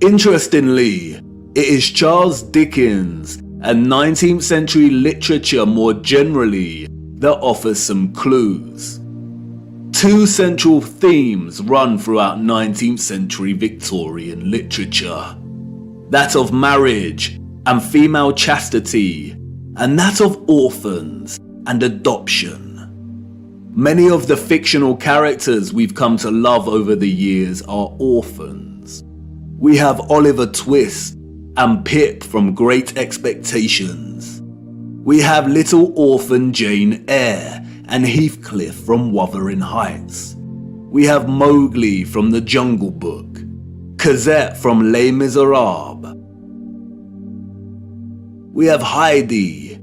Interestingly, it is Charles Dickens and 19th century literature more generally that offers some clues. Two central themes run throughout 19th century Victorian literature. That of marriage and female chastity, and that of orphans and adoption. Many of the fictional characters we've come to love over the years are orphans. We have Oliver Twist and Pip from Great Expectations. We have little orphan Jane Eyre and Heathcliff from Wuthering Heights. We have Mowgli from The Jungle Book, Cosette from Les Miserables. We have Heidi,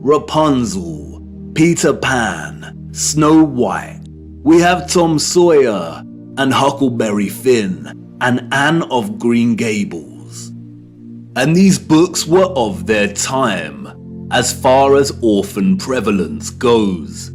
Rapunzel, Peter Pan, Snow White. We have Tom Sawyer and Huckleberry Finn and Anne of Green Gables. And these books were of their time, as far as orphan prevalence goes.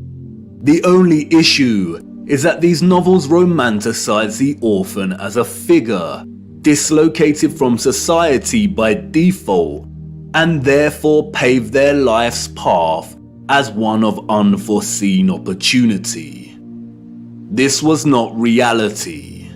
The only issue is that these novels romanticize the orphan as a figure dislocated from society by default, and therefore pave their life's path as one of unforeseen opportunity. This was not reality.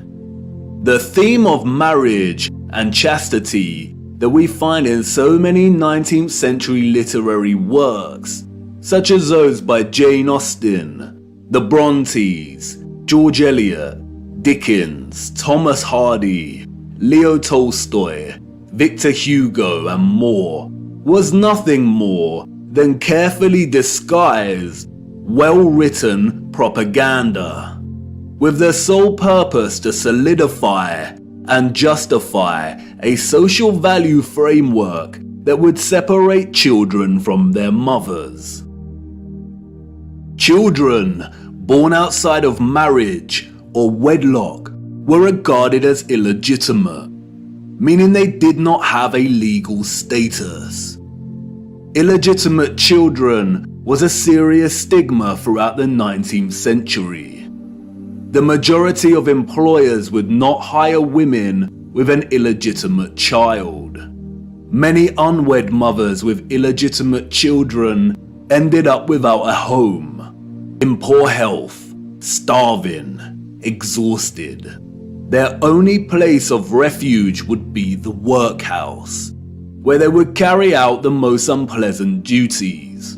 The theme of marriage and chastity that we find in so many 19th century literary works, such as those by Jane Austen, the Brontes, George Eliot, Dickens, Thomas Hardy, Leo Tolstoy, Victor Hugo and more, was nothing more than carefully disguised, well-written propaganda, with the sole purpose to solidify and justify a social value framework that would separate children from their mothers. Children born outside of marriage or wedlock were regarded as illegitimate, meaning they did not have a legal status. Illegitimate children was a serious stigma throughout the 19th century. The majority of employers would not hire women with an illegitimate child. Many unwed mothers with illegitimate children ended up without a home, in poor health, starving, exhausted. Their only place of refuge would be the workhouse, where they would carry out the most unpleasant duties.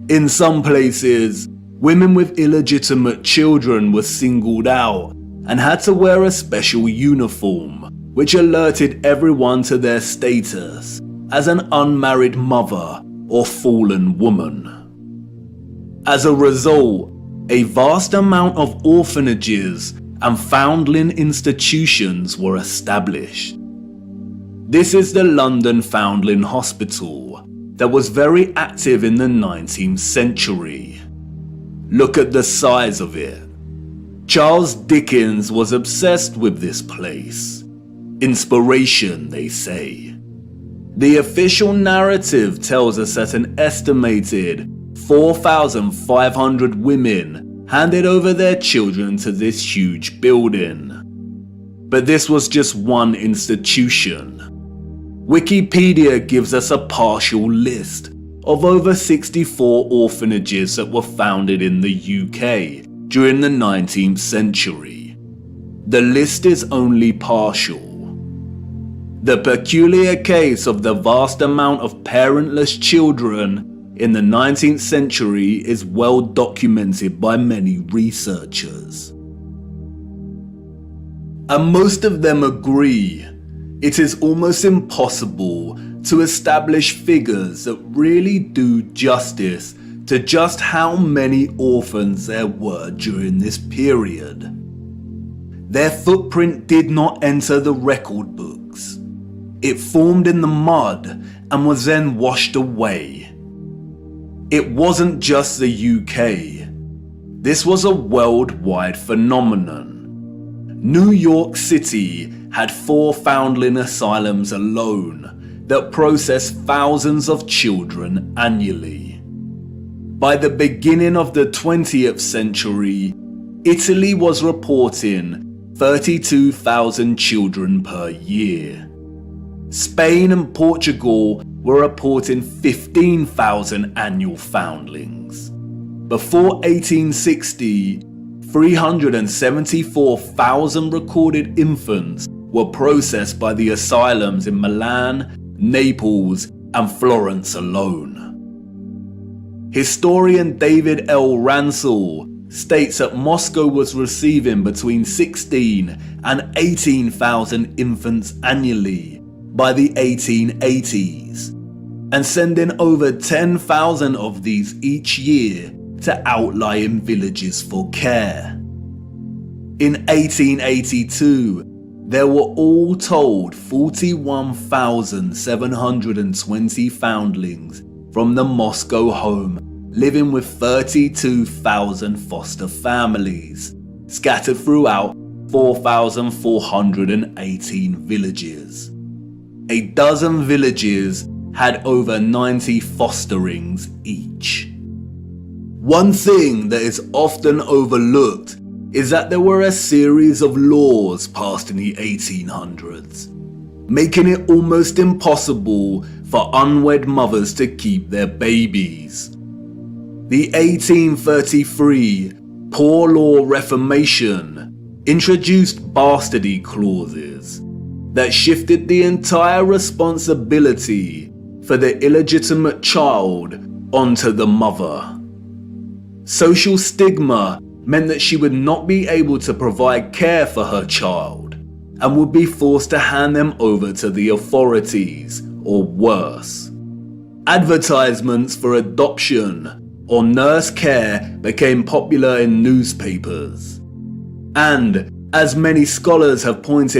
In some places, women with illegitimate children were singled out and had to wear a special uniform, which alerted everyone to their status as an unmarried mother or fallen woman. As a result, a vast amount of orphanages and foundling institutions were established. This is the London Foundling Hospital that was very active in the 19th century. Look at the size of it. Charles Dickens was obsessed with this place. Inspiration, they say. The official narrative tells us that an estimated 4,500 women handed over their children to this huge building. But this was just one institution. Wikipedia gives us a partial list of over 64 orphanages that were founded in the UK during the 19th century. The list is only partial. The peculiar case of the vast amount of parentless children in the 19th century is well documented by many researchers. And most of them agree it is almost impossible to establish figures that really do justice to just how many orphans there were during this period. Their footprint did not enter the record books. It formed in the mud and was then washed away. It wasn't just the UK. This was a worldwide phenomenon. New York City had 4 foundling asylums alone that processed thousands of children annually. By the beginning of the 20th century, Italy was reporting 32,000 children per year. Spain and Portugal were reporting 15,000 annual foundlings. Before 1860, 374,000 recorded infants were processed by the asylums in Milan, Naples, and Florence alone. Historian David L. Ransell states that Moscow was receiving between 16 and 18,000 infants annually by the 1880s, and sending over 10,000 of these each year to outlying villages for care. In 1882, there were all told 41,720 foundlings from the Moscow home, living with 32,000 foster families, scattered throughout 4,418 villages. A dozen villages had over 90 fosterings each. One thing that is often overlooked is that there were a series of laws passed in the 1800s, making it almost impossible for unwed mothers to keep their babies. The 1833 Poor Law Reformation introduced bastardy clauses that shifted the entire responsibility for the illegitimate child onto the mother. Social stigma meant that she would not be able to provide care for her child and would be forced to hand them over to the authorities, or worse. Advertisements for adoption or nurse care became popular in newspapers. And, as many scholars have pointed